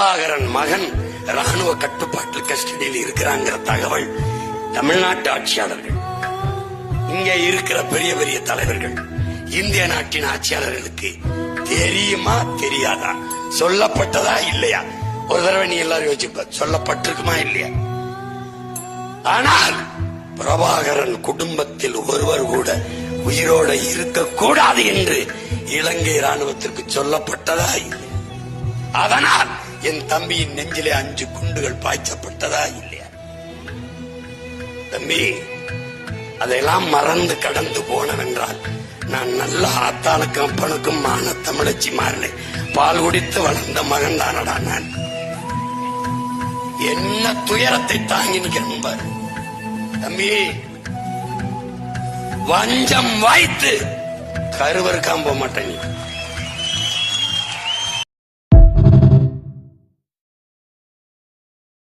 பிரபாகரன் மகன் ராணுவ கட்டுப்பாட்டில் கஸ்டடியில் இருக்கிறாங்கிற தகவல் தமிழ்நாட்டு ஆட்சியாளர்கள், இங்க இருக்கிற பெரிய பெரிய தலைவர்கள், இந்திய நாட்டின் ஆட்சியாளர்களுக்கு தெரியுமா தெரியாதா? சொல்லப்பட்டதா இல்லையா? ஒரு தடவை நீ எல்லாரும் யோசிப்ப, சொல்லப்பட்டிருக்குமா இல்லையா? ஆனால் பிரபாகரன் குடும்பத்தில் ஒருவர் கூட உயிரோட இருக்கக்கூடாது என்று இலங்கை ராணுவத்திற்கு சொல்லப்பட்டதா இல்லை? அதனால் என் தம்பியின் நெஞ்சிலே 5 குண்டுகள் பாய்ச்சப்பட்டதா இல்லையா? தம்பி, அதையெல்லாம் மறந்து கடந்து போனவென்றால் நான் நல்ல ஆத்தானுக்கும் அப்பனுக்கும் மான தமிழச்சி மாறலை பால் குடித்து வளர்ந்த மகன் தானடா நான். என்ன துயரத்தை தாங்கி நிற்கிறேன் தம்பி. வஞ்சம் வாய்த்து கருவருக்காம போக மாட்டேன்.